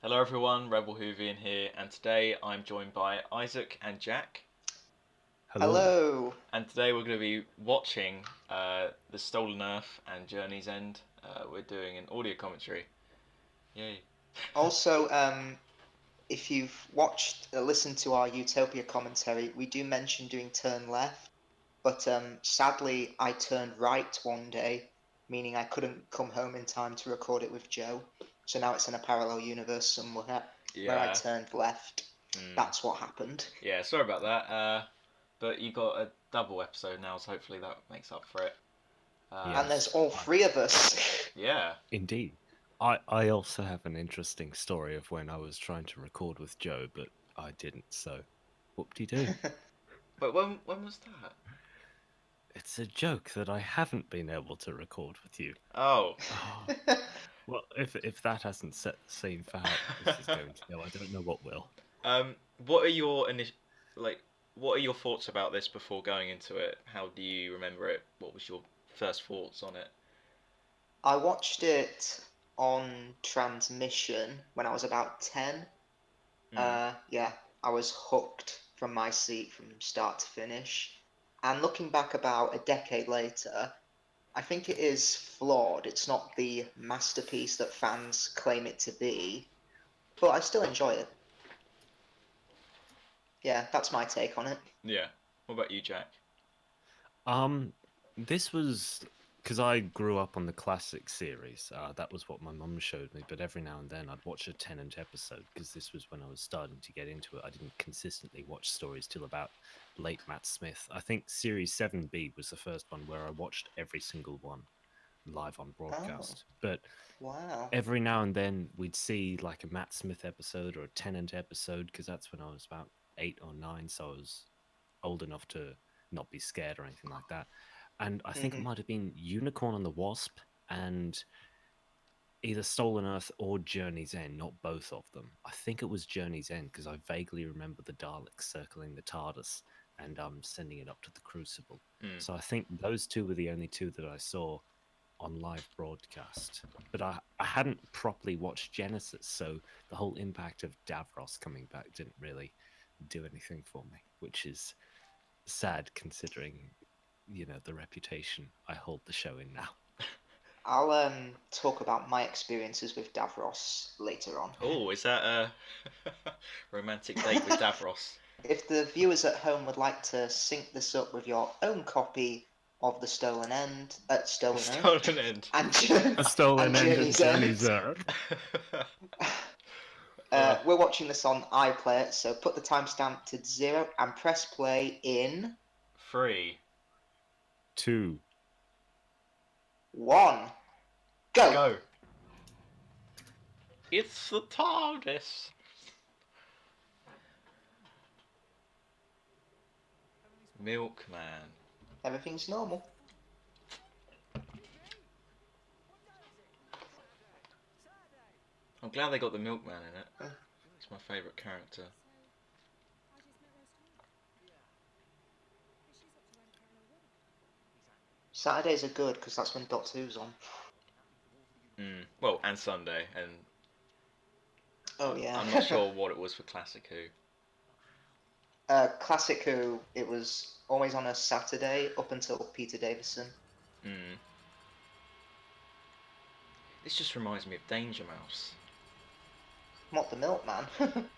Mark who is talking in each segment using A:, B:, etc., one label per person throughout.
A: Hello everyone, Rebel Whovian here, and today I'm joined by Isaac and Jack.
B: Hello.
C: Hello.
A: And today we're going to be watching The Stolen Earth and Journey's End. We're doing an audio commentary. Yay.
C: Also, if you've listened to our Utopia commentary, we do mention doing turn left, but sadly I turned right one day, meaning I couldn't come home in time to record it with Joe. So now it's in a parallel universe somewhere where I
A: Yeah.
C: turned left. That's what happened.
A: Yeah, sorry about that. But you got a double episode now, so hopefully that makes up for it.
C: And there's
B: Yes,
C: all three of us.
A: Yeah.
B: indeed. I also have an interesting story of when I was trying to record with Joe, but I didn't, so whoop-de-doo.
A: But when was that?
B: It's a joke that I haven't been able to record with you.
A: Oh.
B: Oh, well, if that hasn't set the scene for how this is going to go, I don't know what will.
A: What are your what are your thoughts about this before going into it? How do you remember it? What was your first thoughts on it?
C: I watched it on transmission when I was about 10. Yeah, I was hooked from my seat from start to finish. And looking back about a decade later, I think it is flawed. It's not the masterpiece that fans claim it to be, but I still enjoy it. Yeah, that's my take on it.
A: Yeah. What about you, Jack?
B: This was because I grew up on the classic series. That was what my mum showed me, but every now and then I'd watch a Tennant episode because this was when I was starting to get into it. I didn't consistently watch stories till about late Matt Smith. I think Series 7B was the first one where I watched every single one live on
C: Oh,
B: broadcast. But
C: wow.
B: every now and then we'd see like a Matt Smith episode or a Tennant episode because that's when I was about 8 or 9, so I was old enough to not be scared or anything like that. And I think it
C: Hmm.
B: might have been Unicorn and the Wasp and either Stolen Earth or Journey's End, not both of them. I think it was Journey's End because I vaguely remember the Daleks circling the TARDIS and sending it up to the Crucible.
A: Mm.
B: So I think those two were the only two that I saw on live broadcast. But I hadn't properly watched Genesis, so the whole impact of Davros coming back didn't really do anything for me, which is sad considering the reputation I hold the show in now.
C: I'll talk about my experiences with Davros later on.
A: Oh, is that a romantic date with Davros?
C: If the viewers at home would like to sync this up with your own copy of the Stolen Earth,
A: Stolen End.
C: and,
B: The Stolen
C: and
B: End of
C: Journey's End,
B: Journey's Earth.
C: we're watching this on iPlayer, so put the timestamp to 0 and press play in
A: 3.
B: 2.
C: 1. Go!
A: Go. It's the TARDIS. Milkman.
C: Everything's normal.
A: I'm glad they got the Milkman in it. It's my favourite character.
C: Saturdays are good because that's when Doctor Who's on.
A: Well, and Sunday, and
C: Oh yeah.
A: I'm not sure what it was for Classic Who.
C: Classic Who, it was always on a Saturday up until Peter Davison.
A: Mm. This just reminds me of Danger Mouse.
C: Not the Milkman.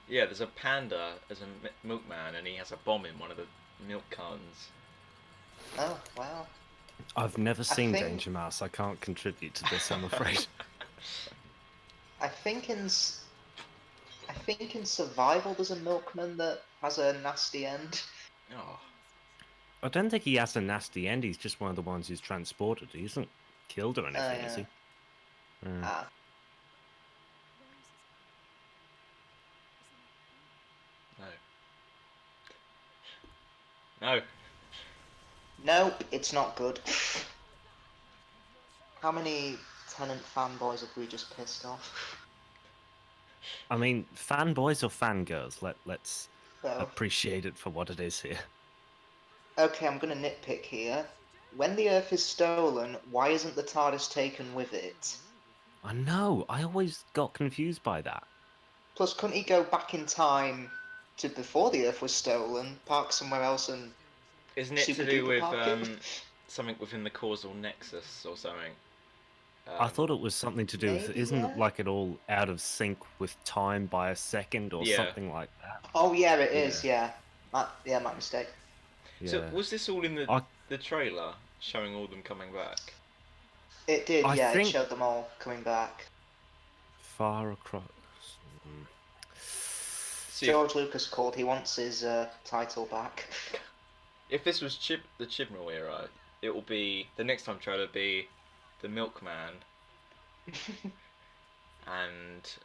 A: Yeah, there's a panda as a milkman, and he has a bomb in one of the milk cartons.
C: Oh wow.
B: I've never seen
C: think-
B: Danger Mouse. I can't contribute to this, I'm afraid.
C: I think in Survival there's a milkman that has a nasty end.
A: Oh,
B: I don't think he has a nasty end. He's just one of the ones who's transported. He isn't killed or anything, is he?
C: Ah.
A: no. No.
C: Nope, it's not good. How many Tennant fanboys have we just pissed off?
B: I mean, fanboys or fangirls? Let's
C: So,
B: appreciate it for what it is here.
C: okay, I'm gonna nitpick here. When the Earth is stolen, why isn't the TARDIS taken with it?
B: I know. I always got confused by that.
C: Plus, couldn't he go back in time to before the Earth was stolen, park somewhere else, and
A: Isn't it to
C: super
A: do
C: duper
A: with
C: park it?
A: something within the causal nexus or something?
B: I thought it was something to do with.
C: Maybe,
B: Isn't
C: yeah.
B: it like it all out of sync with time by a second or
A: Yeah.
B: something like that?
C: Oh yeah, it is. Yeah, my mistake.
A: So
B: Yeah.
A: was this all in
B: I
A: the trailer showing all them coming back?
C: It did.
B: I
C: Yeah, it
B: think
C: showed them all coming back.
B: far across.
A: See,
C: George Lucas called. He wants his title back.
A: if this was the Chibnall era, it will be the next time trailer will be the Milkman and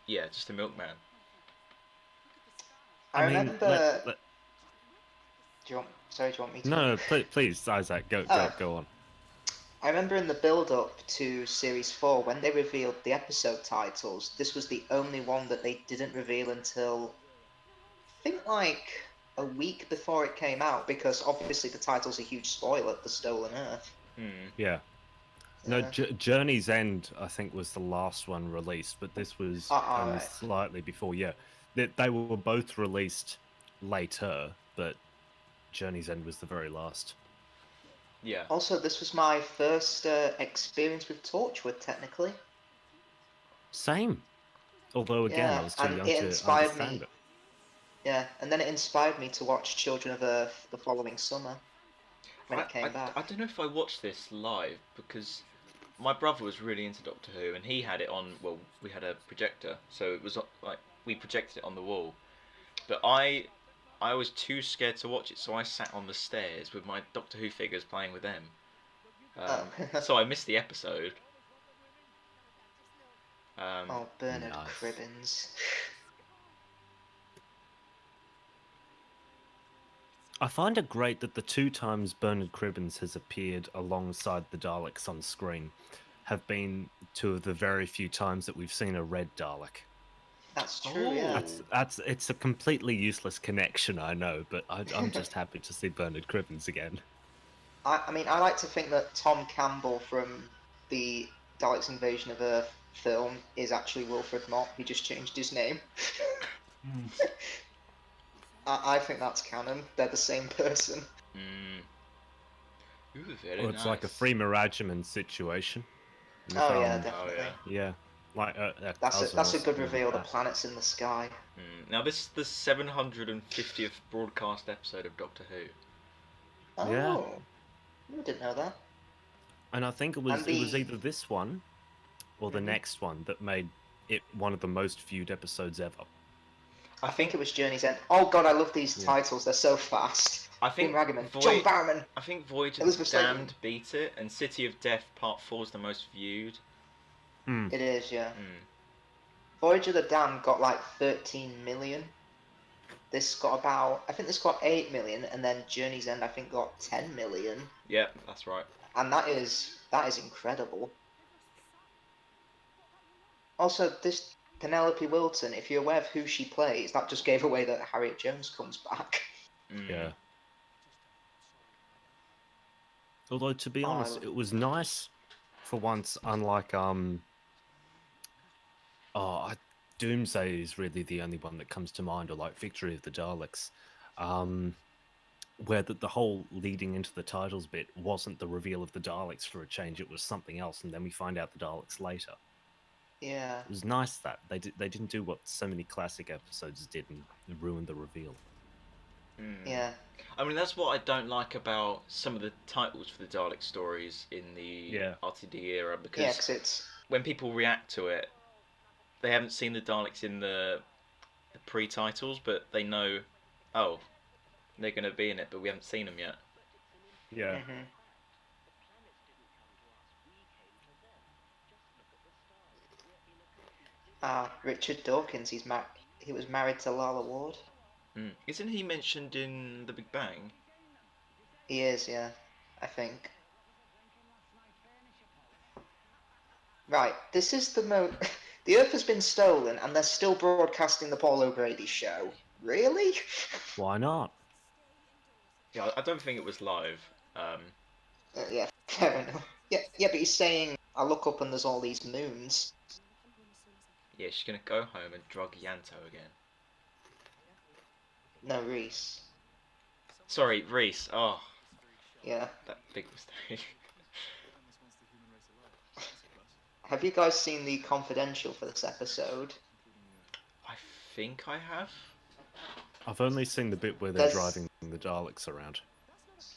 A: yeah, just the Milkman.
C: I
B: mean,
C: remember. Do you want me to?
B: no, please, Isaac, go on.
C: I remember in the build-up to Series 4, when they revealed the episode titles, this was the only one that they didn't reveal until, I think, like, a week before it came out, because obviously the title's a huge spoiler, The Stolen Earth.
B: Yeah. No, Journey's End, I think, was the last one released, but this was only
C: right.
B: slightly before. Yeah, they were both released later, but Journey's End was the very last.
A: Yeah.
C: Also, this was my first experience with Torchwood, technically.
B: Same. Although, again,
C: Yeah,
B: I was too
C: and
B: young
C: it
B: to
C: inspired
B: understand
C: me.
B: it.
C: Yeah, and then it inspired me to watch Children of Earth the following summer when it came back.
A: I don't know if I watched this live because my brother was really into Doctor Who and he had it on. Well, we had a projector, so it was like we projected it on the wall. But I was too scared to watch it, so I sat on the stairs with my Doctor Who figures playing with them. So I missed the episode.
C: Oh, Bernard
B: Nice.
C: Cribbins.
B: I find it great that the 2 times Bernard Cribbins has appeared alongside the Daleks on screen have been 2 of the very few times that we've seen a red Dalek.
C: That's true, yeah.
B: It's a completely useless connection, I know, but I'm just happy to see Bernard Cribbins again.
C: I mean, I like to think that Tom Campbell from the Daleks Invasion of Earth film is actually Wilfred Mott. He just changed his name. I think that's canon. They're the same person.
A: Ooh, very
B: Or it's
A: nice.
B: like a Freema Rajaman situation.
C: Oh yeah, definitely.
B: Yeah, like
C: That's a good reveal. The planets in the sky.
A: Now this is the 750th broadcast episode of Doctor Who.
C: Oh,
B: Yeah.
C: I didn't know that.
B: And I think it was either this one or the next one that made it one of the most viewed episodes ever.
C: I think it was Journey's End. Oh god, I love these titles. They're so fast.
A: I think
C: John Barrowman.
A: I think Voyage of
C: Elizabeth
A: the Damned
C: Sladen.
A: beat it, and City of Death Part 4 is the most viewed.
C: It is, yeah. Voyage of the Damned got like 13 million. This got I think this got 8 million, and then Journey's End I think got 10 million.
A: Yeah, that's right.
C: And that is incredible. Also, this Penelope Wilton, if you're aware of who she plays, that just gave away that Harriet Jones comes back.
B: Yeah. Although, to be honest, it was nice for once, unlike Doomsday is really the only one that comes to mind, or like Victory of the Daleks, where the whole leading into the titles bit wasn't the reveal of the Daleks for a change, it was something else, and then we find out the Daleks later.
C: Yeah.
B: It was nice that they didn't do what so many classic episodes did and ruin the reveal.
C: Yeah.
A: I mean, that's what I don't like about some of the titles for the Dalek stories in the RTD era, because
C: it's
A: when people react to it, they haven't seen the Daleks in the pre-titles, but they know, oh, they're going to be in it, but we haven't seen them yet.
B: Yeah.
C: Richard Dawkins, he was married to Lalla Ward.
A: Isn't he mentioned in The Big Bang?
C: He is, yeah, I think. Right, this is the the Earth has been stolen, and they're still broadcasting the Paul O'Grady show. Really?
B: Why not?
A: Yeah, I don't think it was live.
C: Yeah, fair enough. Yeah, but he's saying, I look up and there's all these moons.
A: Yeah, she's gonna go home and drug Yanto again.
C: No, Reese.
A: Sorry, Reese. Oh,
C: Yeah.
A: that big mistake.
C: Have you guys seen the confidential for this episode?
A: I think I have.
B: I've only seen the bit where they're
C: There's-
B: driving the Daleks around.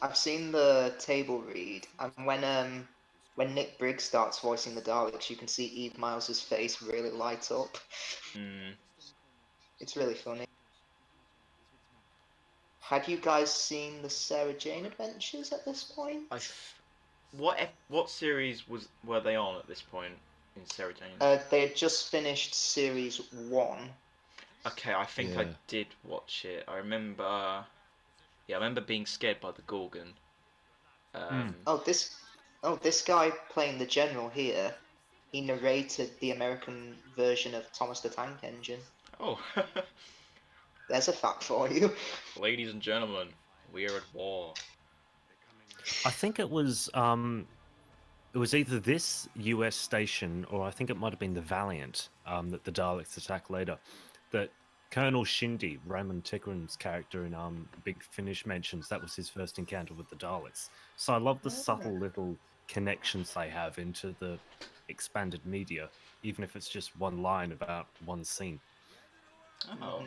C: I've seen the table read, and when Nick Briggs starts voicing the Daleks, you can see Eve Miles's face really light up.
A: Hmm.
C: It's really funny. Had you guys seen the Sarah Jane Adventures at this point?
A: What series were they on at this point in Sarah Jane?
C: They had just finished series 1.
A: Okay, I think I did watch it. I remember. Yeah, I remember being scared by the Gorgon.
C: This guy playing the general here, he narrated the American version of Thomas the Tank Engine.
A: Oh.
C: There's a fact for you.
A: Ladies and gentlemen, we are at war.
B: I think it was either this US station or I think it might have been the Valiant that the Daleks attack later. That Colonel Shindy, Raymond Tickeran's character in Big Finish, mentions that was his first encounter with the Daleks. So I love the subtle little connections they have into the expanded media, even if it's just one line about one scene.
A: Oh.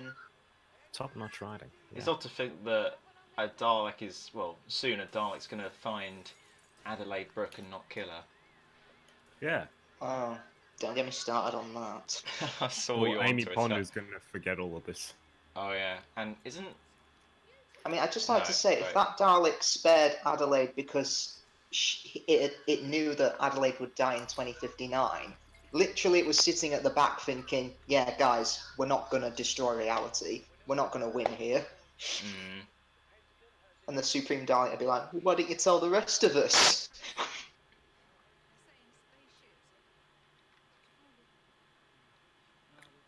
B: Top-notch writing.
A: It's odd to think that a Dalek soon a Dalek's going to find Adelaide Brooke and not kill her.
B: Yeah.
C: Oh, don't get me started on that.
A: I saw
B: Well,
A: you on
B: Amy
A: Twitter.
B: Pond is going to forget all of this.
A: Oh yeah, and isn't...
C: I mean, I'd just like
A: No,
C: to say,
A: right.
C: if that Dalek spared Adelaide because it knew that Adelaide would die in 2059, literally it was sitting at the back thinking, yeah, guys, we're not going to destroy reality. We're not going to win here.
A: Mm.
C: And the Supreme Dalek would be like, why didn't you tell the rest of us?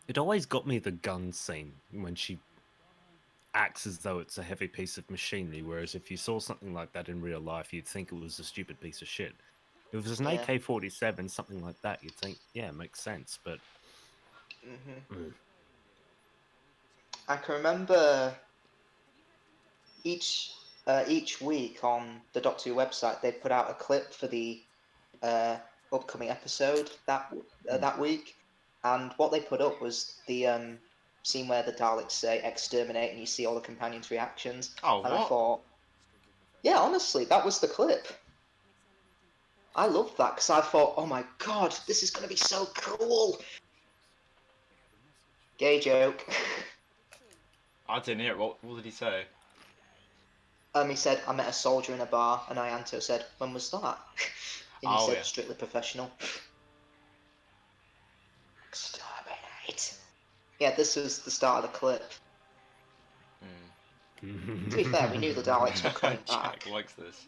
B: It always got me the gun scene when she acts as though it's a heavy piece of machinery, whereas if you saw something like that in real life, you'd think it was a stupid piece of shit. If it was an
C: Yeah.
B: AK-47, something like that, you'd think, yeah, it makes sense, but...
C: I can remember each week on the Doctor Who website, they put out a clip for the upcoming episode that week, and what they put up was the scene where the Daleks say "exterminate" and you see all the companions' reactions.
A: Oh,
C: and
A: what?
C: I thought, yeah, honestly, that was the clip. I loved that because I thought, oh my god, this is going to be so cool. Gay joke.
A: I didn't hear it. What did he say?
C: He said, I met a soldier in a bar, and Ianto said, when was that? And he said,
A: yeah.
C: strictly professional. Exterminate. Yeah, this was the start of the clip. To be fair, we knew the Daleks were coming back.
A: Jack likes this.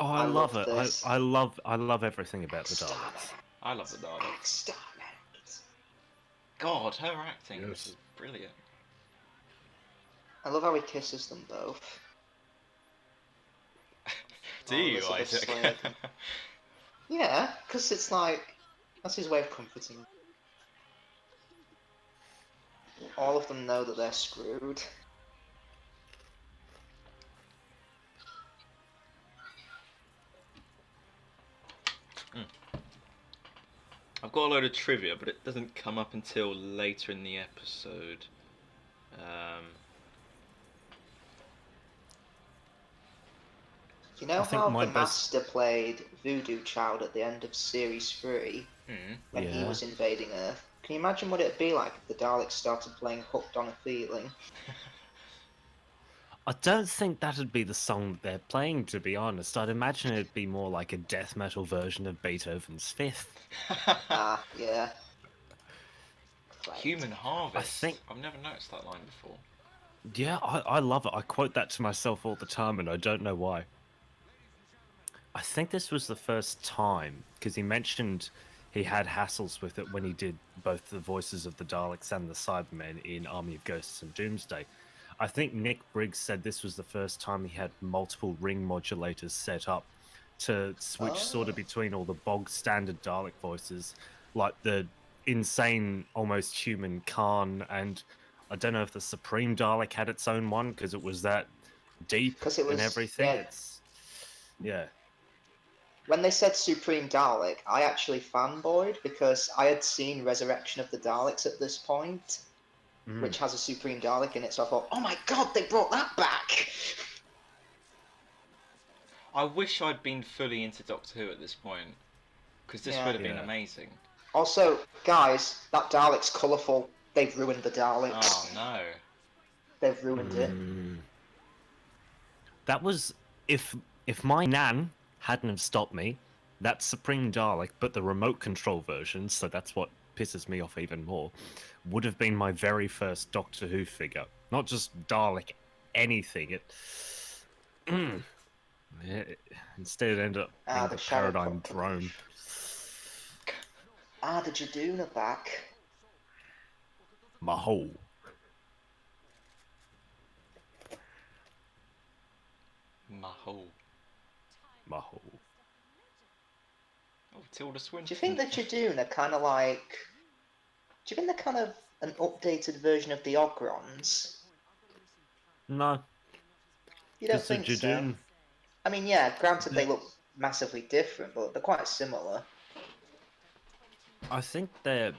B: Oh, I love it.
C: this.
B: I love everything about the Daleks.
A: I love the Daleks.
C: Exterminate.
A: God, her acting
B: Yes.
A: is brilliant.
C: I love how he kisses them both.
A: Do
C: Oh,
A: you,
C: Elizabeth
A: Isaac?
C: Sladen. Yeah, because it's like, that's his way of comforting. All of them know that they're screwed.
A: I've got a load of trivia, but it doesn't come up until later in the episode.
C: You know
B: I think
C: how
B: my
C: the
B: best-
C: Master played Voodoo Child at the end of Series 3 when he
B: Yeah.
C: was invading Earth? Can you imagine what it'd be like if the Daleks started playing Hooked on a Feeling?
B: I don't think that'd be the song that they're playing, to be honest. I'd imagine it'd be more like a death metal version of Beethoven's Fifth.
C: Ah, yeah.
A: Human Harvest.
B: think-
A: I've never noticed that line before.
B: Yeah, I love it. I quote that to myself all the time, and I don't know why. I think this was the first time, because he mentioned he had hassles with it when he did both the voices of the Daleks and the Cybermen in Army of Ghosts and Doomsday. I think Nick Briggs said this was the first time he had multiple ring modulators set up to switch sort of between all the bog standard Dalek voices, like the insane, almost human Khan, and I don't know if the Supreme Dalek had its own one because it was that deep
C: 'Cause it
B: and
C: was-
B: everything.
C: yeah.
B: Yeah.
C: When they said Supreme Dalek, I actually fanboyed because I had seen Resurrection of the Daleks at this point,
B: Mm.
C: which has a Supreme Dalek in it, so I thought, oh my god, they brought that back!
A: I wish I'd been fully into Doctor Who at this point, because this
C: Yeah.
A: would have been
B: Yeah.
A: amazing.
C: Also, guys, that Dalek's colourful. They've ruined the Daleks.
A: Oh no.
C: They've ruined it.
B: That was if my nan hadn't have stopped me, that Supreme Dalek, but the remote control version, so that's what pisses me off even more, would have been my very first Doctor Who figure. Not just Dalek, anything. Instead it ended up being
C: the
B: the
C: Shadow
B: Paradigm
C: Proclamation.
B: drone.
C: The Jadoon are back.
B: Mahol.
A: Mahol.
B: Mahol.
A: Oh, Tilda Swinton.
C: Do you think the Jadoon are kind of like... Do you think they're kind of an updated version of the Ogrons?
B: No.
C: You don't
B: Because the
C: think so?
B: Jadoon...
C: I mean, yeah, granted they look massively different, but they're quite similar.
B: I think they're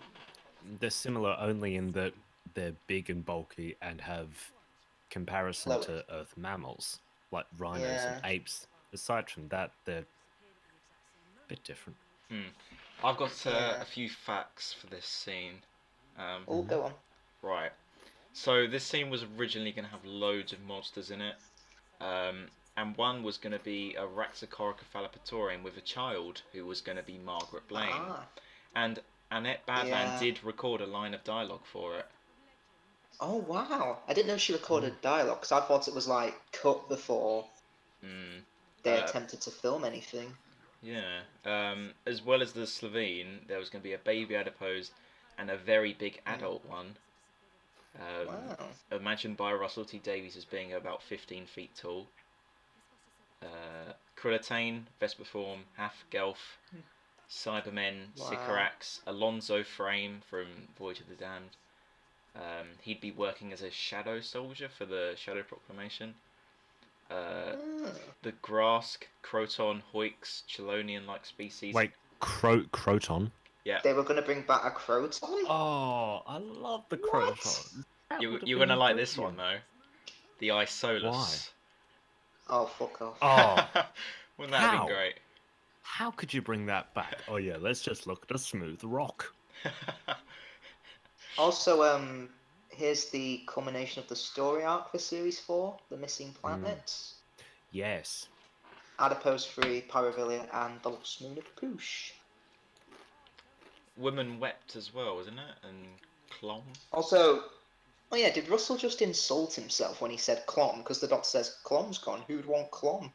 B: similar only in that they're big and bulky and have comparison
C: Lower.
B: to Earth mammals, like rhinos
C: Yeah.
B: and apes. Aside from that, they're a bit different.
A: I've got
C: Yeah.
A: a few facts for this scene.
C: Oh, go on.
A: Right. So this scene was originally going to have loads of monsters in it. And one was going to be a Raxacorica Fallopatorium with a child who was going to be Margaret Blaine. And Annette Badland
C: Yeah.
A: did record a line of dialogue for it.
C: Oh, wow. I didn't know she recorded dialogue, because I thought it was, like, cut before they attempted to film anything.
A: Yeah. As well as the Slovene, there was going to be a baby adipose and a very big adult one.
C: Wow.
A: Imagined by Russell T Davies as being about 15 feet tall. Krillitane, Vesperform, Half Gelf, Cybermen,
C: Wow.
A: Sycorax, Alonzo Frame from Voyage of the Damned. He'd be working as a shadow soldier for the Shadow Proclamation. The Grask, Croton, Hoix, Chelonian-like species.
B: Wait, Croton?
A: Yeah.
C: They were going to bring back a Croton?
B: Oh, I love the Croton.
A: You're going to like this one, though. The Isolus.
C: Oh, fuck off.
B: Oh,
A: Wouldn't that have been great?
B: how could you bring that back? Oh yeah, let's just look at a smooth rock.
C: Also, here's the culmination of the story arc for Series 4, The Missing Planets.
B: Yes.
C: Adipose 3, Pyrovilia, and The Lost Moon of Poosh.
A: Woman Wept as well, wasn't it? And Clom.
C: Also, oh yeah, did Russell just insult himself when he said Clom? Because the Doctor says, Clom's gone, who'd want Clom?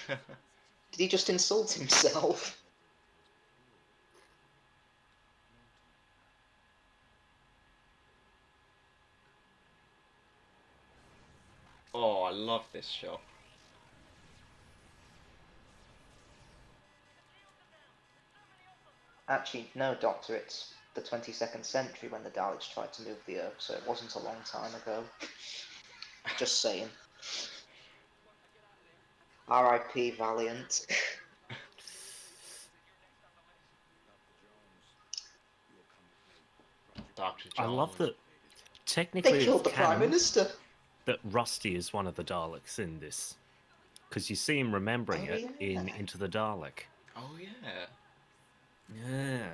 C: Did he just insult himself?
A: Oh, I love this shot.
C: Actually, no, Doctor, it's the 22nd century when the Daleks tried to move the Earth, so it wasn't a long time ago. Just saying. R.I.P. Valiant.
A: Dr.
B: I
A: John.
B: love that. Technically,
C: They killed
B: it's
C: the Prime
B: canon
C: Minister!
B: that Rusty is one of the Daleks in this, because you see him remembering
C: Oh,
B: it in
C: yeah.
B: Into the Dalek.
A: Oh, yeah.
B: Yeah.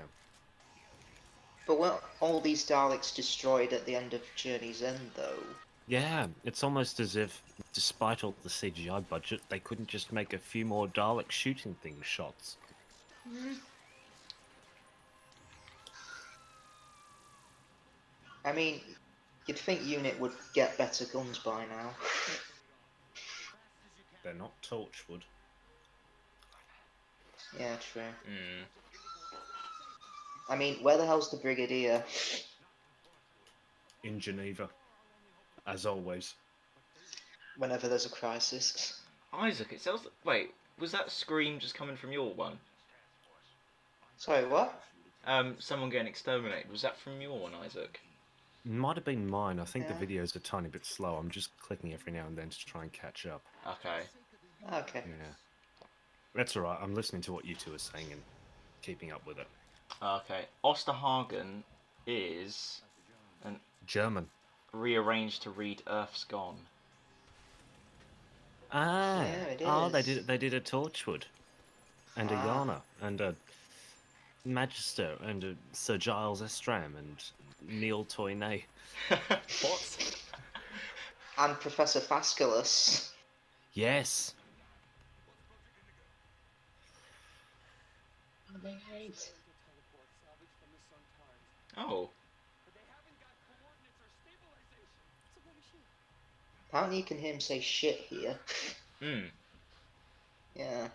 C: But weren't all these Daleks destroyed at the end of Journey's End, though?
B: Yeah, it's almost as if, despite all the CGI budget, they couldn't just make a few more Dalek shooting things shots.
C: I mean, you'd think Unit would get better guns by now.
B: They're not Torchwood.
C: Yeah, true.
A: Mm.
C: I mean, where the hell's the Brigadier?
B: In Geneva, as always.
C: Whenever there's a crisis.
A: Isaac, it sounds... Wait, was that scream just coming from your one?
C: Sorry, what?
A: Someone getting exterminated. Was that from your one, Isaac?
B: Might have been mine. I think
C: Yeah.
B: the video's a tiny bit slow. I'm just clicking every now and then to try and catch up.
A: Okay.
C: Okay.
B: Yeah. That's alright. I'm listening to what you two are saying and keeping up with it.
A: Okay. Osterhagen is
B: German.
A: rearranged to read Earth's Gone.
B: Ah.
C: Yeah, it
B: Oh,
C: is.
B: they did a Torchwood. And a
C: Ah.
B: Yana. And a Magister. And a Sir Giles Estram. And Neil Toynay.
A: What?
C: And Professor Fasculus.
B: Yes.
C: They hate.
A: Oh.
C: Apparently you can hear him say shit here.
A: Hmm.
C: Yeah.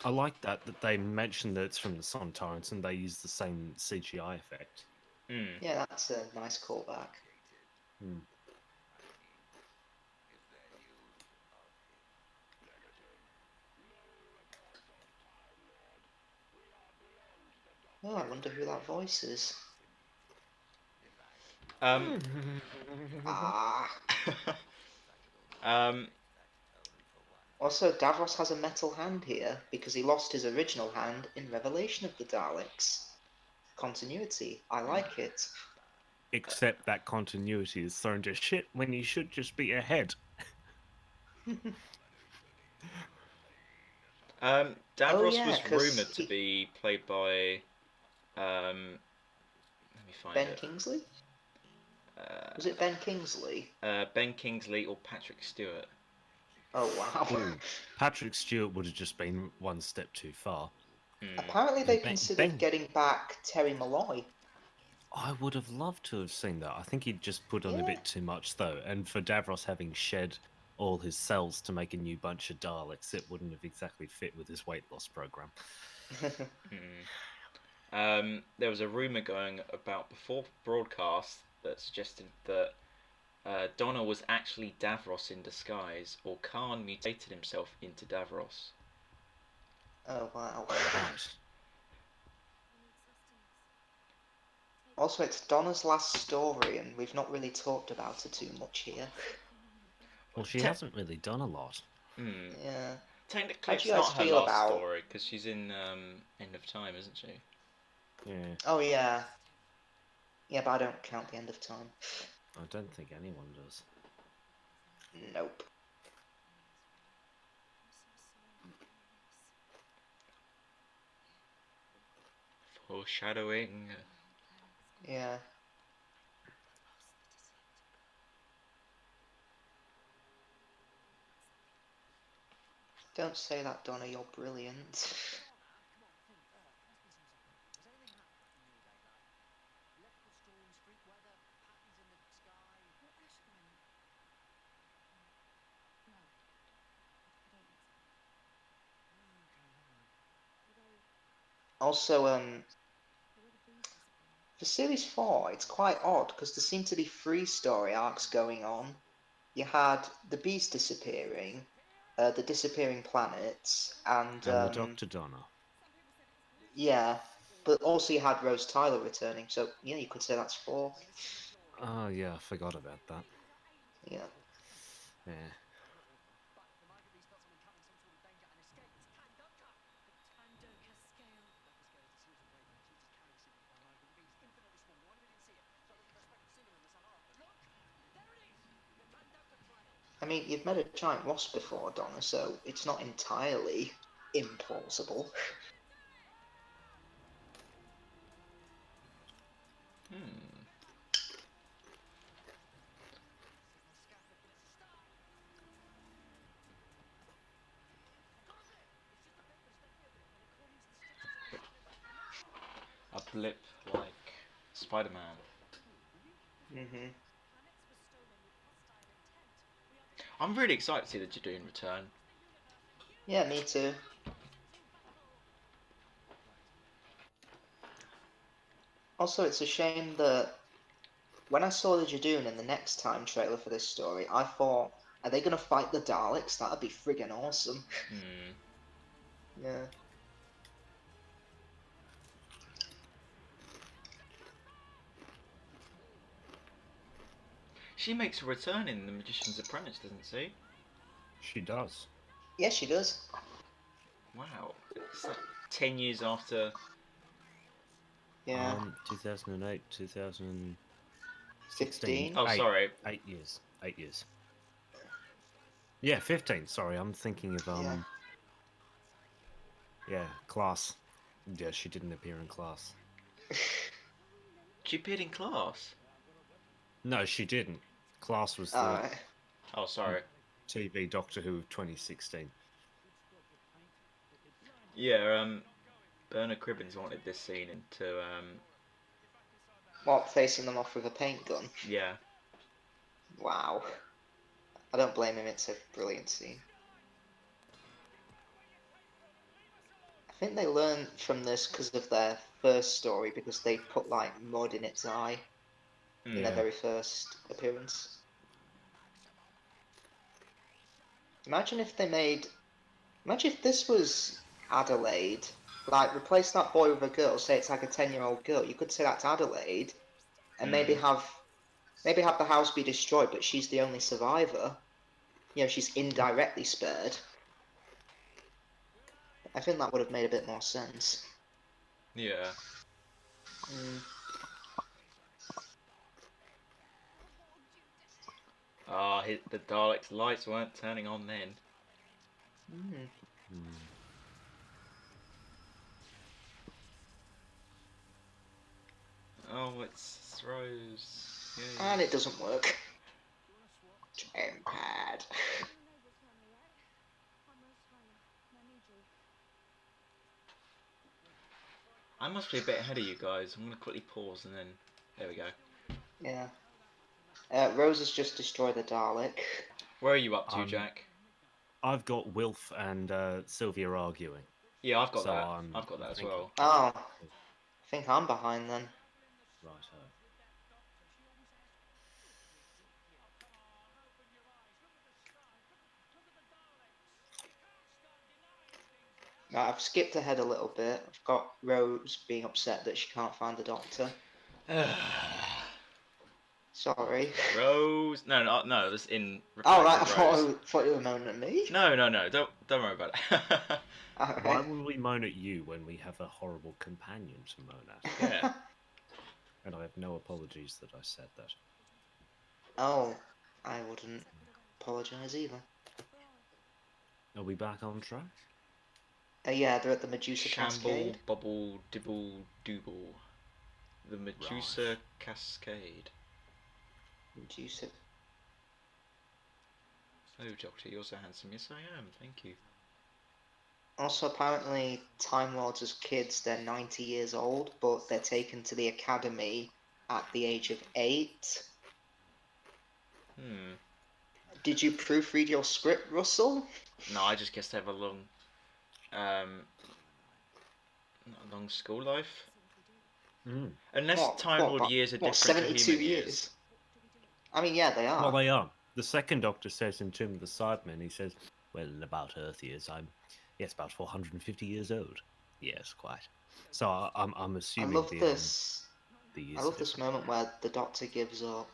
B: I like that they mentioned that it's from the Sun Tyrants and they use the same CGI effect.
A: Hmm.
C: Yeah, that's a nice callback.
B: Hmm.
C: Oh, I wonder who that voice is.
A: Um.
C: Ah.
A: um.
C: Also, Davros has a metal hand here because he lost his original hand in Revelation of the Daleks. Continuity. I like it.
B: Except that continuity is thrown to shit when you should just be ahead.
C: Oh,
A: Davros
C: yeah,
A: was
C: 'cause
A: rumored to be played by. Let me find
C: Ben
A: it.
C: Kingsley? Was it Ben Kingsley?
A: Ben Kingsley or Patrick Stewart?
C: Oh, wow.
B: Ooh, Patrick Stewart would have just been one step too far.
A: Hmm.
C: Apparently they
B: And
C: considered getting back Terry Malloy.
B: I would have loved to have seen that. I think he'd just put on a
C: Yeah.
B: bit too much, though. And for Davros having shed all his cells to make a new bunch of Daleks, it wouldn't have exactly fit with his weight loss program.
A: There was a rumor going about before broadcast that suggested that Donna was actually Davros in disguise, or Khan mutated himself into Davros.
C: Oh, wow.
B: Right.
C: Also, it's Donna's last story, and we've not really talked about her too much here.
B: Well, she hasn't really done a lot.
C: Yeah.
A: Technically,
C: How do
A: it's
C: you guys
A: not her
C: feel
A: last
C: about...
A: story because she's in End of Time, isn't she?
B: Yeah.
C: Oh, yeah. Yeah, but I don't count the End of Time.
B: I don't think anyone does.
C: Nope.
A: Foreshadowing.
C: Yeah. Don't say that, Donna, you're brilliant. Also, for Series 4, it's quite odd, because there seem to be 3 story arcs going on. You had the bees disappearing, the disappearing planets, and
B: And the Dr. Donna.
C: yeah, but also you had Rose Tyler returning, so yeah, you could say that's 4.
B: Oh, yeah, I forgot about that.
C: Yeah.
B: Yeah.
C: I mean, you've met a giant wasp before, Donna, so it's not entirely implausible.
A: A blip like Spider-Man. I'm really excited to see the Jadoon return.
C: Yeah, me too. Also, it's a shame that when I saw the Jadoon in the next time trailer for this story, I thought, Are they gonna fight the Daleks? That'd be friggin' awesome. Yeah.
A: She makes a return in The Magician's Apprentice, doesn't she?
B: She does.
C: Yeah, she does.
A: Wow. It's like 10 years after.
C: Yeah.
B: 2008, 2016.
C: 15?
A: Oh, sorry.
B: 8 years. 8 years. Yeah, 15. Sorry, I'm thinking of
C: Yeah.
B: Yeah, Class. Yeah, she didn't appear in Class.
A: She appeared in Class.
B: No, she didn't. Class was the
C: Alright.
A: Oh, sorry.
B: TV Doctor Who of 2016.
A: Yeah, Bernard Cribbins wanted this scene into,
C: What, facing them off with a paint gun?
A: yeah.
C: Wow. I don't blame him, it's a brilliant scene. I think they learned from this because of their first story, because they put, like, mud in its eye in their very first appearance. Imagine if this was Adelaide, like, replace that boy with a girl, say it's like a 10-year-old girl, you could say that's Adelaide, and maybe have the house be destroyed, but she's the only survivor. You know, she's indirectly spared. I think that would have made a bit more sense.
A: Yeah. Ah, the Daleks' lights weren't turning on then. Oh, it's Rose. Yay.
C: And it doesn't work. Pad.
A: I must be a bit ahead of you guys. I'm gonna quickly pause and then. There we go.
C: Yeah. Rose has just destroyed the Dalek.
A: Where are you up to, Jack?
B: I've got Wilf and Sylvia arguing.
A: Yeah, I've got
B: So
A: that.
B: I'm
A: I've got that as well.
C: Oh. I think I'm behind then.
B: Right.
C: Right, I've skipped ahead a little bit. I've got Rose being upset that she can't find the Doctor. Sorry.
A: Rose. No, it was in.
C: Oh right, I
A: Rose.
C: thought you were moaning at me.
A: No. Don't worry about it.
C: Alright.
B: Why would we moan at you when we have a horrible companion to moan at?
A: Yeah.
B: And I have no apologies that I said that.
C: Oh, I wouldn't apologise either.
B: Are we back on track?
C: Yeah, they're at the Medusa
A: Shamble,
C: Cascade.
A: bubble, dibble, dooble. The Medusa Cascade.
C: Medusa.
A: Oh, Doctor, you're so handsome. Yes, I am. Thank you.
C: Also, apparently, Time Lords as kids, they're 90 years old, but they're taken to the academy at the age of 8. Did you proofread your script, Russell?
A: No, I just guess they have a long school life. Unless Time Lord years are different
C: 72
A: to human
C: years? I mean, yeah, they are.
B: Well, they are. The second Doctor says in Tomb of the Cybermen, he says, well, in about Earth years, I'm about 450 years old. Yes, quite. So I'm assuming
C: I love this.
B: The years
C: I love this moment where the Doctor gives up.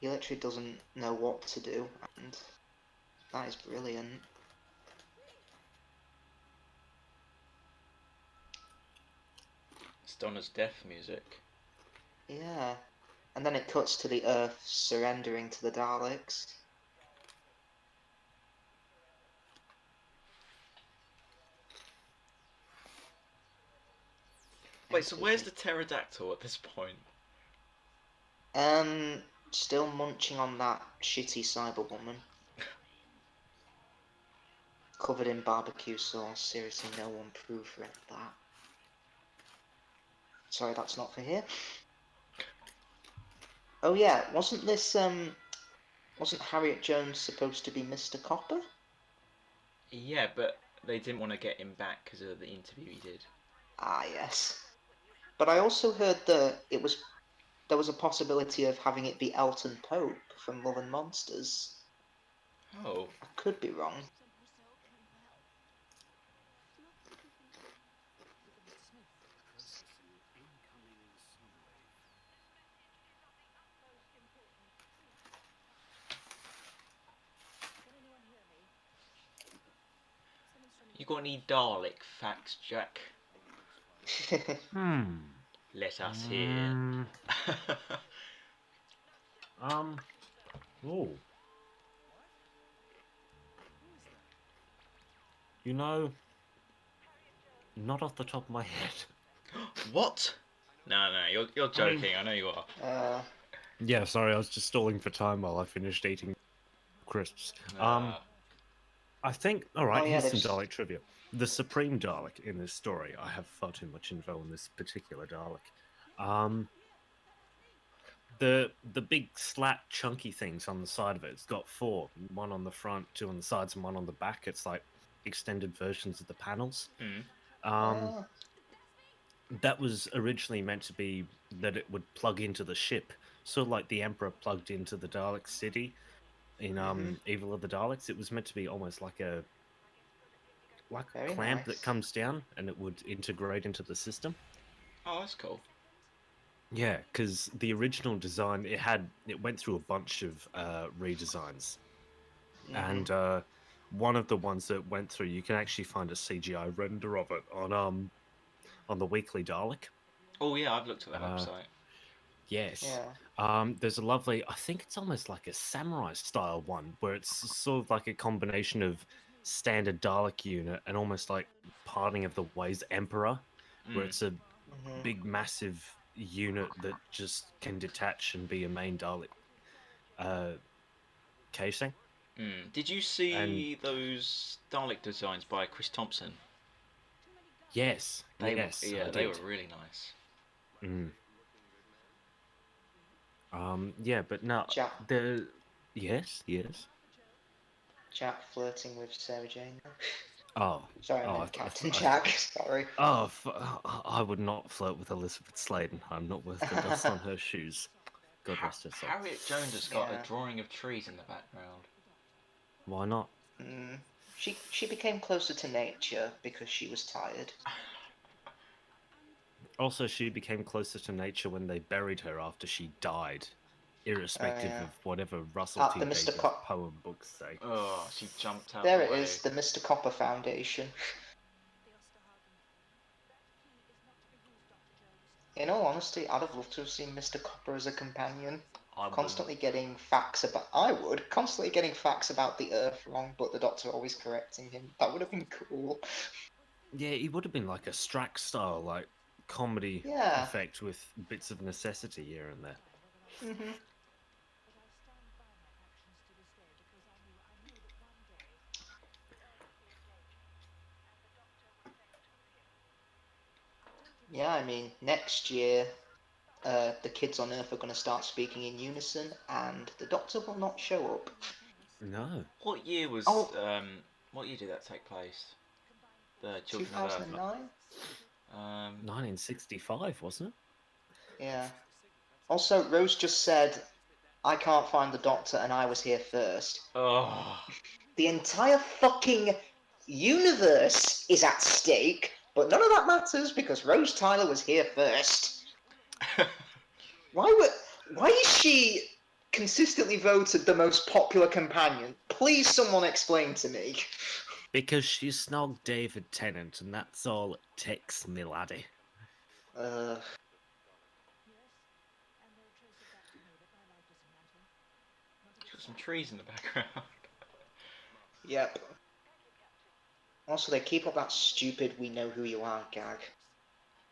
C: He literally doesn't know what to do, and that is brilliant.
A: It's Donna's death music.
C: Yeah. And then it cuts to the Earth surrendering to the Daleks.
A: Wait, so where's the pterodactyl at this point?
C: Still munching on that shitty cyber woman. Covered in barbecue sauce. Seriously, no one proofread that. Sorry, that's not for here. Oh yeah, wasn't Harriet Jones supposed to be Mr. Copper?
A: Yeah, but they didn't want to get him back because of the interview he did.
C: Ah, yes. But I also heard that it was there was a possibility of having it be Elton Pope from Love and Monsters.
A: Oh.
C: I could be wrong.
A: You got any Dalek facts, Jack? Let us hear.
B: Oh. You know, not off the top of my head.
A: What? No, you're joking. I know you are.
B: Yeah, sorry, I was just stalling for time while I finished eating crisps. I think, alright, here's some Dalek trivia. The Supreme Dalek in this story, I have far too much info on this particular Dalek. The big slat chunky things on the side of it, it's got 4. 1 on the front, 2 on the sides, and 1 on the back. It's like extended versions of the panels. That was originally meant to be that it would plug into the ship, sort of like the Emperor plugged into the Dalek city in Evil of the Daleks. It was meant to be almost like a clamp that comes down and it would integrate into the system.
A: Oh, that's cool.
B: Yeah, because the original design, it went through a bunch of redesigns, and one of the ones that went through, you can actually find a CGI render of it on the Weekly Dalek.
A: Oh yeah, I've looked at that website.
B: Yes. Yeah. There's a lovely, I think it's almost like a samurai style one, where it's sort of like a combination of standard Dalek unit and almost like Parting of the Ways Emperor, where it's a big massive unit that just can detach and be a main Dalek casing.
A: Did you see those Dalek designs by Chris Thompson?
B: Yes.
A: They were really nice.
B: Yeah, but no.
C: Jack.
B: Yes.
C: Jack flirting with Sarah Jane.
B: Oh.
C: Sorry, Captain Jack. Sorry.
B: Oh, I would not flirt with Elizabeth Sladen. I'm not worth the dust on her shoes. God rest her soul.
A: Harriet Jones has got a drawing of trees in the background.
B: Why not?
C: She became closer to nature because she was tired.
B: Also, she became closer to nature when they buried her after she died, irrespective of whatever Russell T. Davies poem books say.
A: Oh, she jumped out.
C: There it is, the Mr. Copper Foundation. In all honesty, I'd have loved to have seen Mr. Copper as a companion. Constantly getting facts about the Earth wrong, but the Doctor always correcting him. That would have been cool.
B: Yeah, he would have been like a Strack style, like comedy effect with bits of necessity here and there.
C: Yeah, I mean, next year, the kids on Earth are going to start speaking in unison, and the Doctor will not show up.
B: No.
A: What year was? What year did that take place? The Children
C: 2009?
A: of Earth.
B: 1965, wasn't it?
C: Yeah. Also, Rose just said, "I can't find the Doctor, and I was here first."
A: Oh.
C: The entire fucking universe is at stake, but none of that matters because Rose Tyler was here first. Why is she consistently voted the most popular companion? Please, someone explain to me.
B: Because she snogged David Tennant, and that's all it takes, me laddie.
A: Got some trees in the background.
C: Yep. Also, they keep up that stupid "we know who you are" gag.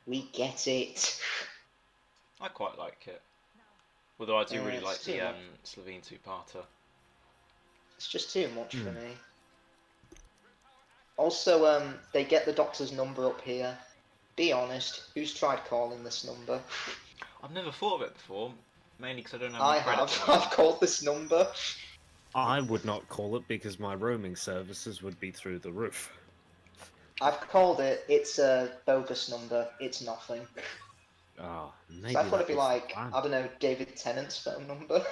C: We get it.
A: I quite like it. Although I do really like the Slovene two-parter.
C: It's just too much for me. Also, they get the Doctor's number up here. Be honest, who's tried calling this number?
A: I've never thought of it before, mainly because I don't have
C: I
A: any credit.
C: have. I've called this number.
B: I would not call it because my roaming services would be through the roof.
C: I've called it. It's a bogus number. It's nothing.
B: Oh,
C: So
B: maybe
C: I thought it'd
B: that
C: be
B: was the
C: like,
B: plan.
C: I don't know, David Tennant's phone number.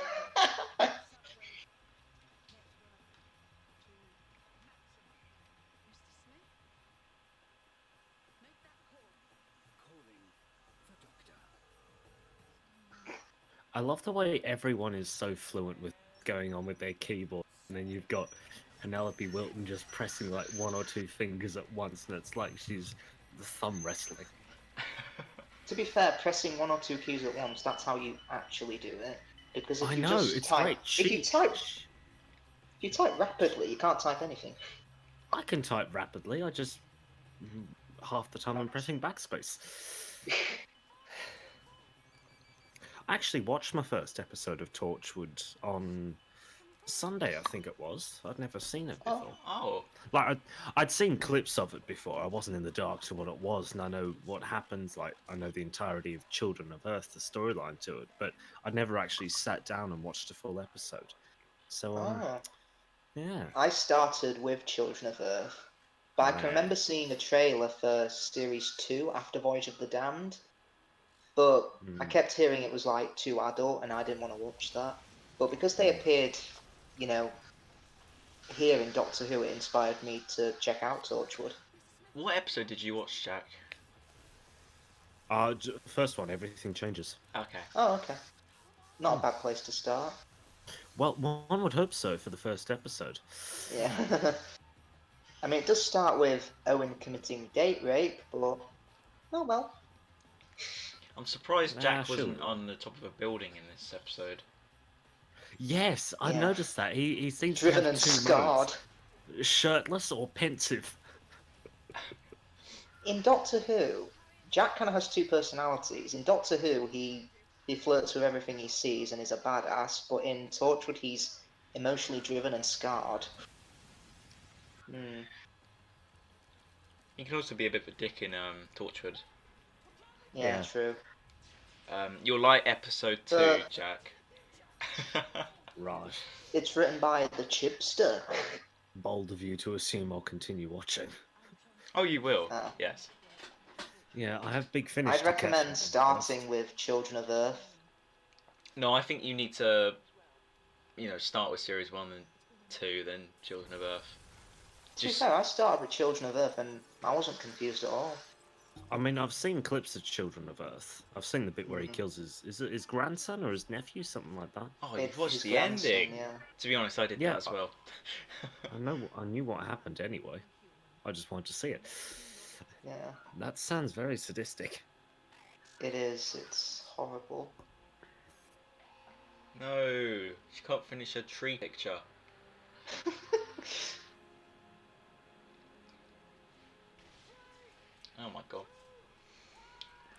B: I love the way everyone is so fluent with going on with their keyboard, and then you've got Penelope Wilton just pressing like one or two fingers at once, and it's like she's the thumb wrestling.
C: To be fair, pressing one or two keys at once, that's how you actually do it. Because if
B: I
C: you
B: know,
C: just
B: it's
C: type,
B: great.
C: if you type rapidly, you can't type anything.
B: I can type rapidly. I just half the time I'm pressing backspace. I actually watched my first episode of Torchwood on Sunday, I think it was. I'd never seen it
C: Oh.
B: before.
A: Oh,
B: Like I'd seen clips of it before. I wasn't in the dark to what it was, and I know what happens. Like I know the entirety of Children of Earth, the storyline to it, but I'd never actually sat down and watched a full episode. So
C: Oh.
B: yeah.
C: I started with Children of Earth, but I can remember seeing a trailer for Series 2 after Voyage of the Damned, but I kept hearing it was like too adult and I didn't want to watch that. But because they appeared, you know, here in Doctor Who, it inspired me to check out Torchwood.
A: what episode did you watch, Jack?
B: First one, everything changes.
A: Okay.
C: Oh, okay. Not a bad place to start.
B: Well, one would hope so for the first episode.
C: Yeah. I mean, it does start with Owen committing date rape, but oh well.
A: I'm surprised Jack
B: sure.
A: wasn't on the top of a building in this episode.
B: Yes, I
C: Yeah.
B: noticed that. He seems
C: Driven
B: to have
C: and
B: two
C: scarred.
B: modes: shirtless or pensive.
C: In Doctor Who, Jack kind of has two personalities. In Doctor Who, he flirts with everything he sees and is a badass, but in Torchwood, he's emotionally driven and scarred. Hmm.
A: He can also be a bit of a dick in Torchwood.
C: Yeah, true.
A: You'll like episode 2,
C: But-
A: Jack.
B: Right.
C: It's written by the Chipster.
B: Bold of you to assume I'll continue watching.
A: Oh, you will.
C: Ah.
A: Yes.
B: Yeah, I have Big Finish.
C: I'd
B: to catch up
C: recommend
B: on
C: starting
B: first.
C: with Children of Earth.
A: No, I think you need to, start with series 1 and 2, then Children of Earth.
C: To be fair, I started with Children of Earth and I wasn't confused at all.
B: I mean, I've seen clips of Children of Earth. I've seen the bit where he kills his grandson or his nephew, something like that.
A: Oh, you've
C: His
A: watched the
C: grandson,
A: ending.
C: yeah.
A: To be honest, I did
B: Yeah,
A: that as well.
B: I knew what happened anyway. I just wanted to see it.
C: Yeah,
B: That sounds very sadistic.
C: it is. It's horrible.
A: No, she can't finish her tree picture. Oh my god.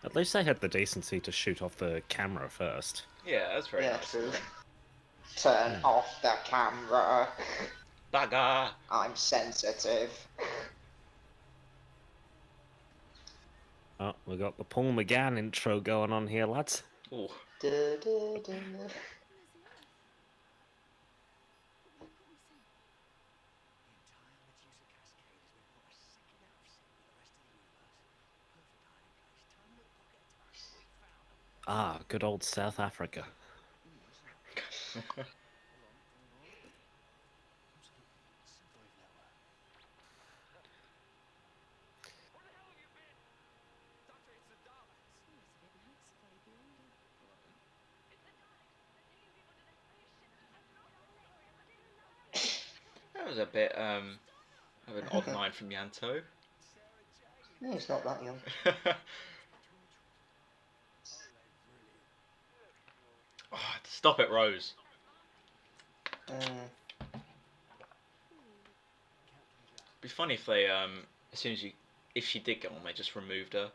B: At least they had the decency to shoot off the camera first.
A: Yeah, that's very
C: Yeah,
A: nice.
C: true. Turn off the camera.
A: Bagger!
C: I'm sensitive.
B: Oh, we got the Paul McGann intro going on here, lads.
A: Oh,
C: Du, du, du, du.
B: Ah, good old South Africa.
A: that was a bit of an odd line from Yanto.
C: No, he's not that young.
A: Oh, stop it, Rose. It'd be funny if they as soon as if she did get on, they just removed her.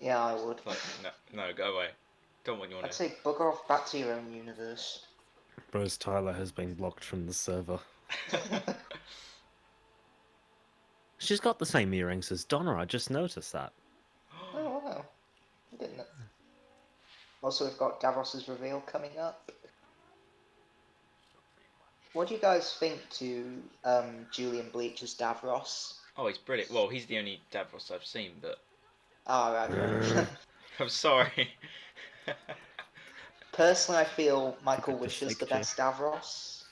C: Yeah, I would.
A: Like, no, go away. Don't want you on
C: I'd
A: it.
C: say bugger off back to your own universe.
B: Rose Tyler has been blocked from the server. She's got the same earrings as Donna, I just noticed that.
C: Oh wow, I didn't know. Also, we've got Davos's reveal coming up. What do you guys think to Julian Bleach's Davros?
A: Oh, he's brilliant. Well, he's the only Davros I've seen, but
C: Oh, right.
A: I'm sorry.
C: Personally, I feel Michael
B: got the
C: Wish is the
B: fake chair.
C: best Davros.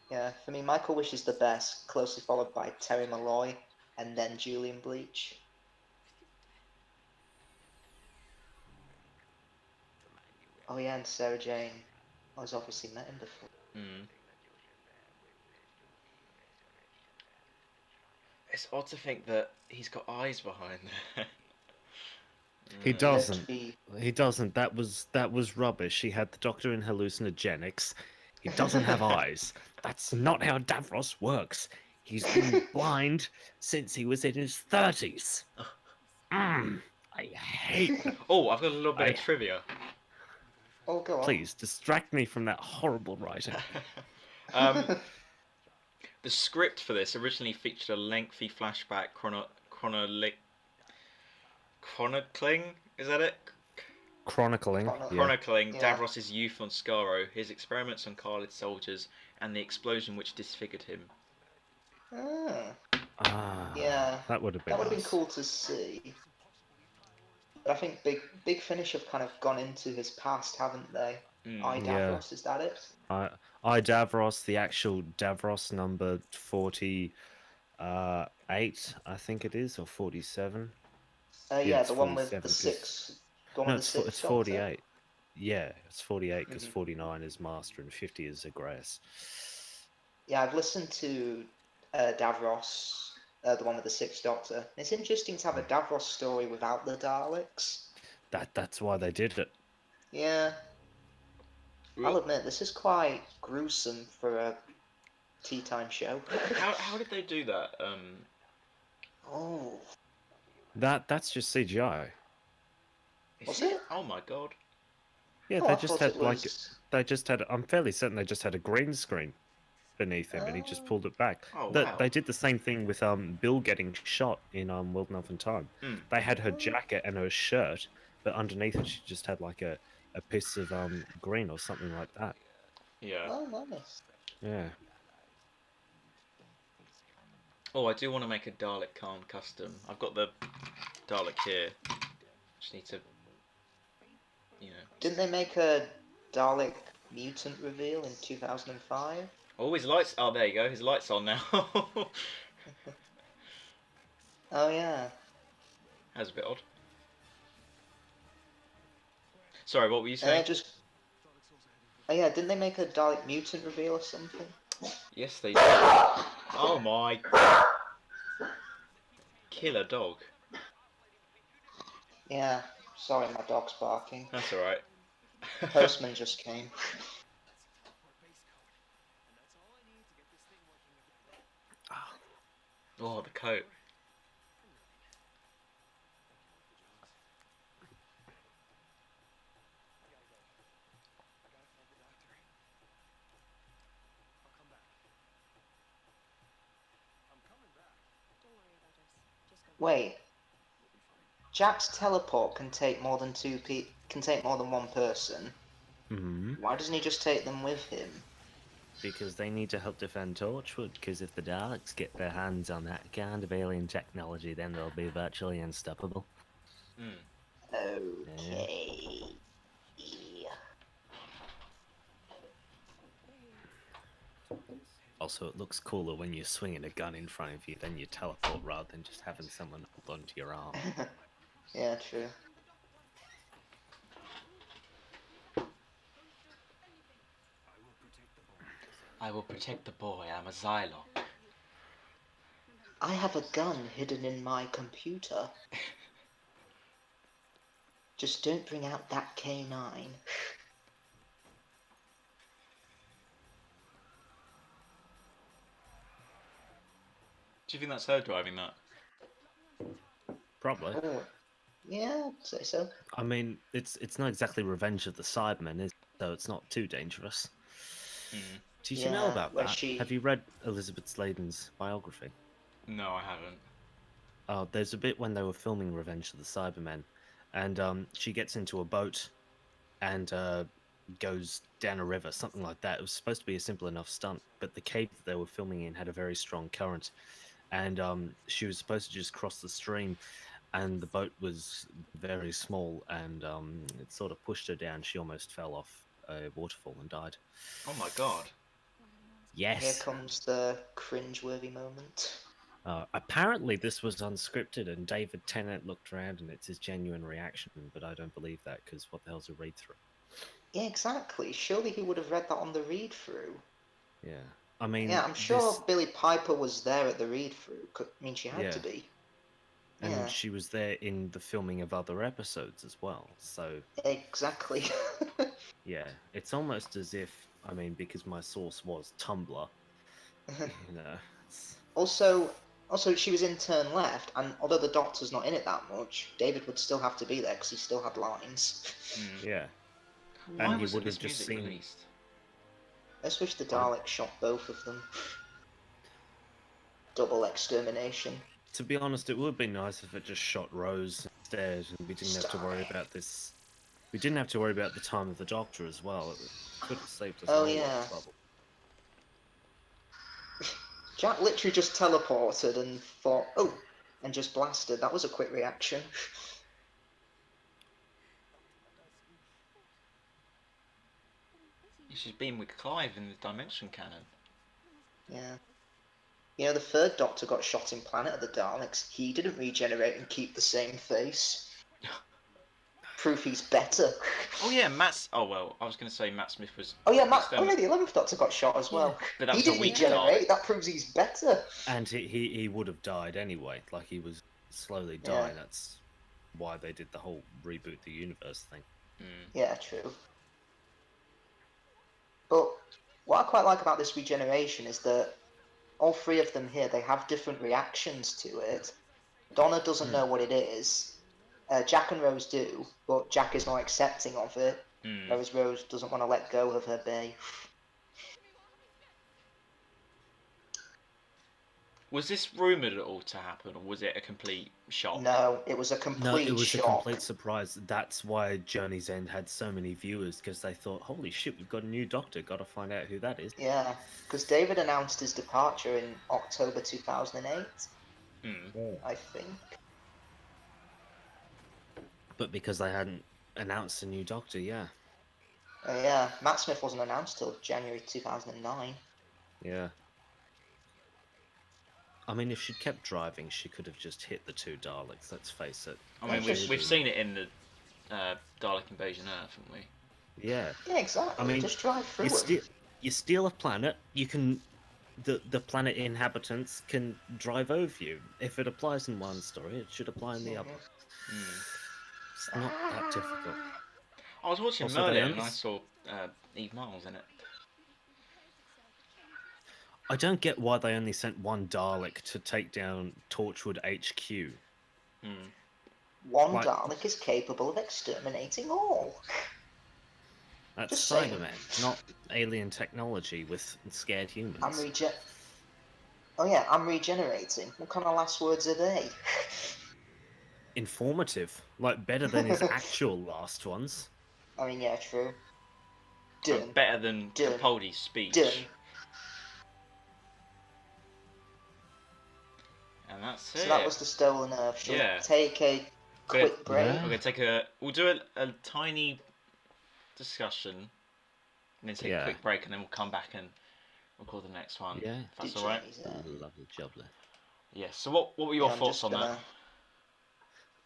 C: Yeah, for me, Michael Wish is the best, closely followed by Terry Malloy, and then Julian Bleach. Oh yeah, and Sarah Jane. I was obviously met him before.
A: Mm. It's odd to think that he's got eyes behind there.
B: He
A: Mm.
C: Meant to
B: doesn't.
C: be.
B: He doesn't. That was rubbish. He had the Doctor in hallucinogenics. He doesn't have eyes. That's not how Davros works. He's been blind since he was in his 30s. I hate that.
A: Oh, I've got a little bit of
B: I
A: trivia.
C: Oh, go on.
B: Please distract me from that horrible writing.
A: The script for this originally featured a lengthy flashback chronicling. Is that it?
B: Chronicling. Yeah.
A: Chronicling
C: Yeah.
A: Davros's youth on Skaro, his experiments on Khalid soldiers, and the explosion which disfigured him.
C: Yeah,
B: That would have been
C: that would have been
B: nice.
C: cool to see. But I think Big Finish have kind of gone into his past, haven't they? I
B: Yeah.
C: Davros, is that it?
B: I Davros, the actual Davros number 48, I think it is, or 47.
C: Yeah,
B: It's
C: the one with
B: 47
C: the
B: 'cause-
C: six. The one
B: No,
C: with the six
B: it's
C: Doctor?
B: 48. Yeah, it's 48 because
C: Mhm.
B: 49 is Master and 50 is Zagreus.
C: Yeah, I've listened to Davros, the one with the Sixth Doctor. It's interesting to have a Davros story without the Daleks.
B: That's why they did it.
C: Yeah, I'll admit this is quite gruesome for a tea time show.
A: How did they do that?
C: Oh,
B: That's just CGI.
C: was it?
A: Oh my god.
B: Yeah,
C: Oh,
B: they
C: I
B: just
C: thought
B: had I'm fairly certain they just had a green screen beneath him and he just pulled it back.
A: Oh wow.
B: They did the same thing with Bill getting shot in World Enough in Time.
A: Mm.
B: They had her jacket and her shirt, but underneath it she just had like a piece of green or something like that.
A: Yeah.
C: Oh, nice.
B: Yeah.
A: Oh, I do want to make a Dalek Khan custom. I've got the Dalek here. Just need to, you know.
C: Didn't they make a Dalek mutant reveal in 2005?
A: Oh, his lights. Oh, there you go. His lights on now.
C: Oh yeah.
A: That's a bit odd. Sorry, what were you saying?
C: Oh yeah, didn't they make a Dalek mutant reveal or something?
A: Yes, they did. Oh my. Killer dog.
C: Yeah. Sorry, my dog's barking.
A: That's alright.
C: Postman just came.
A: Oh, the coat.
C: Wait. Jack's teleport can take more than one person.
B: Mm-hmm.
C: Why doesn't he just take them with him?
B: Because they need to help defend Torchwood, because if the Daleks get their hands on that kind of alien technology, then they'll be virtually unstoppable.
C: Okay.
B: Also, it looks cooler when you're swinging a gun in front of you, then you teleport rather than just having someone hold onto your arm.
C: Yeah, true.
A: I will protect the boy. I'm a Xyloc.
C: I have a gun hidden in my computer. Just don't bring out that K9.
A: Do you think that's her driving that?
B: Probably.
C: Oh, yeah, I'd say so.
B: I mean, it's not exactly Revenge of the Cybermen, is it? So it's not too dangerous. Did you know about that? Have you read Elizabeth Sladen's biography?
A: No, I haven't.
B: Oh, there's a bit when they were filming Revenge of the Cybermen, and she gets into a boat and goes down a river, something like that. It was supposed to be a simple enough stunt, but the cave that they were filming in had a very strong current, and she was supposed to just cross the stream, and the boat was very small, and it sort of pushed her down. She almost fell off a waterfall and died.
A: Oh my god.
C: Here
B: Yes.
C: comes the cringe-worthy moment.
B: Apparently, this was unscripted, and David Tennant looked around, and it's his genuine reaction. But I don't believe that, because what the hell's a read-through?
C: Yeah, exactly. Surely he would have read that on the read-through.
B: Yeah, I mean,
C: Yeah, I'm sure Billie Piper was there at the read-through. I mean, she had
B: Yeah.
C: to be.
B: And
C: Yeah,
B: she was there in the filming of other episodes as well. So
C: exactly.
B: yeah, it's almost as if, I mean, because my source was Tumblr, you know. It's,
C: Also, she was in Turn Left, and although the Doctor's not in it that much, David would still have to be there because he still had lines.
B: yeah,
A: Why
B: and you
A: wasn't
B: would have
A: this
B: just
A: music
B: seen.
A: released?
C: I wish the
B: I-
C: Daleks shot both of them. Double extermination.
B: To be honest, it would be nice if it just shot Rose instead, and we didn't have to worry about this. We didn't have to worry about the time of the Doctor as well. It could have saved us a
C: Oh
B: whole lot
C: yeah.
B: of trouble.
C: Jack literally just teleported and thought, oh, and just blasted. That was a quick reaction.
A: She's been with Clive in the Dimension Canon.
C: Yeah. You know, the third Doctor got shot in Planet of the Daleks. He didn't regenerate and keep the same face. Proof he's better.
A: Oh yeah, Matt's. Oh well, I was going to say Matt Smith was.
C: Oh yeah,
A: external-
C: the 11th Doctor got shot as well.
A: but that
C: He
A: was a
C: didn't
A: weak
C: regenerate.
A: Dalek.
C: That proves he's better.
B: And he would have died anyway. Like, he was slowly
C: Yeah.
B: dying. That's why they did the whole reboot the universe thing.
C: Yeah, true. But what I quite like about this regeneration is that all three of them here, they have different reactions to it. Donna doesn't know what it is. Jack and Rose do, but Jack is not accepting of it, whereas Rose doesn't want to let go of her bay.
A: Was this rumoured at all to happen, or was it a complete shock?
C: No, it was a complete
B: No, it was
C: shock.
B: a complete surprise. That's why Journey's End had so many viewers, because they thought, holy shit, we've got a new Doctor, gotta find out who that is.
C: Yeah, because David announced his departure in October 2008, I think.
B: But because they hadn't announced a new Doctor, yeah.
C: Yeah, Matt Smith wasn't announced till January 2009.
B: Yeah. I mean, if she'd kept driving, she could have just hit the two Daleks, let's face it.
A: I mean,
C: Just-
A: we've seen it in the Dalek Invasion Earth, haven't we?
B: Yeah.
C: Yeah, exactly.
B: I mean,
C: just drive through
B: You,
C: it.
B: you steal a planet, you can... The planet inhabitants can drive over you. If it applies in one story, it should apply in the other. It's not that difficult.
A: I was watching
B: Also, they
A: Merlin
B: only
A: and I
B: s-
A: saw Eve Miles in it.
B: I don't get why they only sent one Dalek to take down Torchwood HQ.
C: One
B: Like-
C: Dalek is capable of exterminating all.
B: That's
C: Just saying.
B: Cybermen, not alien technology with scared humans.
C: I'm regenerating. What kind of last words are they?
B: Informative. Like, better than his actual last ones.
C: I mean, yeah, true.
A: But
C: Done.
A: better than
C: Done.
A: Capaldi's speech.
C: Done.
A: And that's it.
C: So that was the Stolen Earth. Shall
A: Yeah.
C: we take a quick break?
B: Yeah.
A: We're gonna take a. We'll do a tiny discussion, and then take a
B: Yeah.
A: quick break, and then we'll come back and record the next one.
B: Yeah.
A: If that's
C: Do
A: all right.
C: Journeys End.
B: Lovely jubbly.
A: Yeah. So what were your
C: Yeah, I'm
A: thoughts
C: just
A: on that?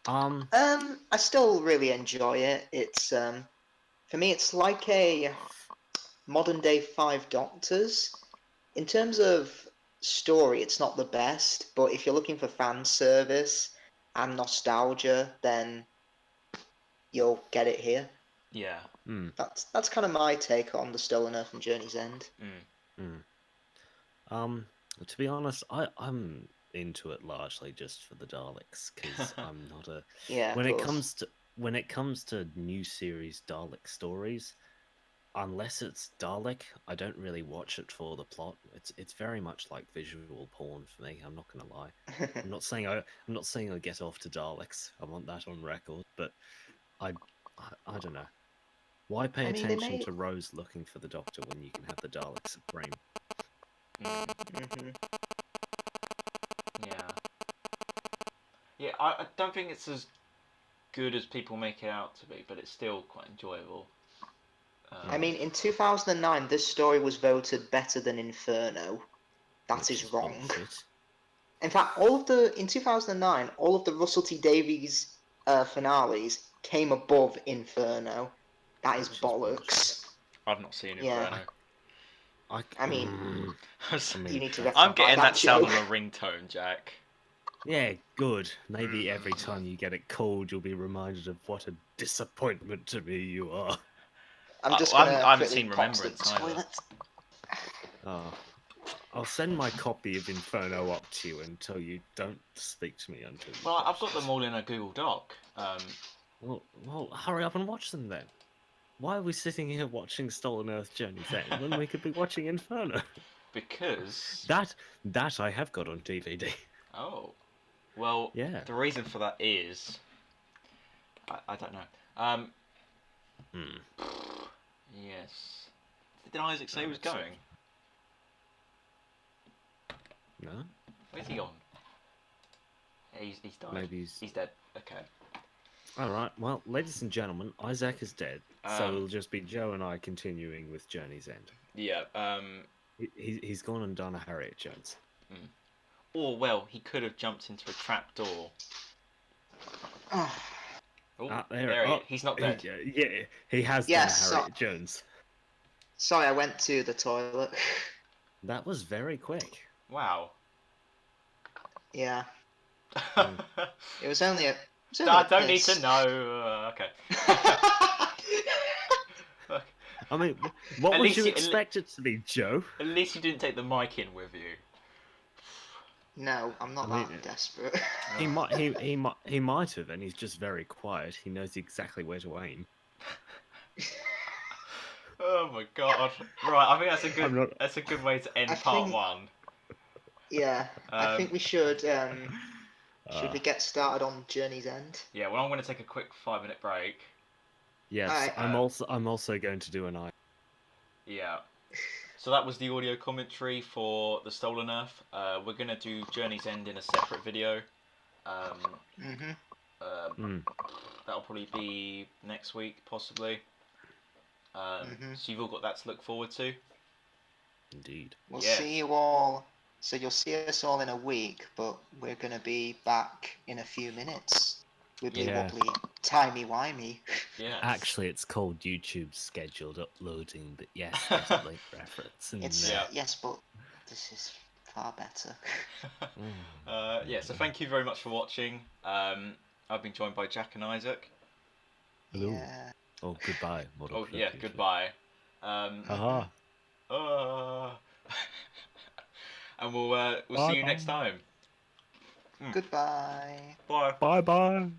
C: gonna- I still really enjoy it. It's for me, it's like a modern day Five Doctors. In terms of story, it's not the best, but if you're looking for fan service and nostalgia, then you'll get it here.
A: Yeah.
C: That's kind of my take on the Stolen Earth and Journey's End.
B: To be honest, I'm into it largely just for the Daleks, because I'm not a...
C: Yeah.
B: When
C: of
B: it
C: course.
B: comes to new series Dalek stories, unless it's Dalek, I don't really watch it for the plot. It's very much like visual porn for me. I'm not gonna lie. I'm not saying I get off to Daleks. I want that on record, but I don't know. Why pay
C: I mean, they
B: attention
C: made-
B: to Rose looking for the Doctor when you can have the Dalek Supreme?
C: Mhm.
A: Yeah. Yeah. I don't think it's as good as people make it out to be, but it's still quite enjoyable.
C: I mean, in 2009, this story was voted better than Inferno. That
B: Which
C: is wrong.
B: bullshit.
C: In fact, in 2009, all of the Russell T Davies finales came above Inferno. That is
B: Which is
C: bollocks.
A: I've not seen
C: Yeah.
A: Inferno.
C: I mean,
B: I mean,
C: you need to
A: I'm
C: rectify
A: getting that sound on
C: joke.
A: a ringtone, Jack.
B: yeah, good. Maybe every time you get it called, you'll be reminded of what a disappointment to me you are.
C: I'm just
A: I
C: gonna
A: haven't
C: quickly
A: seen
C: pop to the
A: Remembrance either.
C: toilet.
B: Oh. I'll send my copy of Inferno up to you until you don't speak to me until you
A: Well, I've
B: watch
A: got
B: it.
A: them all in a Google Doc.
B: Well, hurry up and watch them then. Why are we sitting here watching Stolen Earth Journey's End when we could be watching Inferno?
A: Because...
B: That I have got on DVD.
A: Oh. Well,
B: Yeah.
A: the reason for that is... I don't know. Yes. Did Isaac say he was
B: That's
A: going?
B: No?
A: Where's he gone? He's died.
B: Maybe
A: He's dead. Okay.
B: Alright, well, ladies and gentlemen, Isaac is dead. So
A: Um,
B: it'll just be Joe and I continuing with Journey's End.
A: Yeah,
B: He's gone and done a Harriet Jones.
A: or, well, he could have jumped into a trap door. Oh,
B: there.
A: He's not dead.
B: Yeah, he has
C: Yes,
B: done a Harriet Jones.
C: Sorry, I went to the toilet.
B: That was very quick.
A: Wow.
C: Yeah,
B: Mm.
C: it was only a.
A: I don't need to know. Okay.
B: I mean, what
A: At
B: would
A: least
B: you
A: you-
B: expect it to be, Joe?
A: At least you didn't take the mic in with you.
C: No, I'm not
B: I mean,
C: that desperate.
B: He might have, and he's just very quiet. He knows exactly where to aim.
A: Oh my god. Right, I think
B: not-
A: that's a good way to end
C: I
A: part
C: think-
A: 1.
C: Yeah, I think we should.
B: Uh,
C: Should we get started on Journey's End?
A: Yeah, well, I'm going to take a quick 5-minute break.
B: Yes,
C: Alright.
B: I'm also going to do an eye.
A: Yeah. So that was the audio commentary for The Stolen Earth. We're going to do Journey's End in a separate video. That'll probably be next week, possibly. So you've all got that to look forward to.
B: Indeed.
C: We'll
A: Yes.
C: see you all. So you'll see us all in a week, but we're gonna be back in a few minutes. Wibbly
B: Yeah.
C: wobbly, timey wimey.
A: Yeah.
B: Actually, it's called YouTube's scheduled uploading, but yes, there's a late reference in
C: It's
B: there.
C: yes, but this is far better.
A: Yeah, so thank you very much for watching. I've been joined by Jack and Isaac.
B: Hello.
C: Yeah.
B: Oh, goodbye.
A: Oh, yeah, goodbye.
B: Haha.
A: And we'll see you next time.
C: Goodbye.
A: Bye.
B: Bye bye.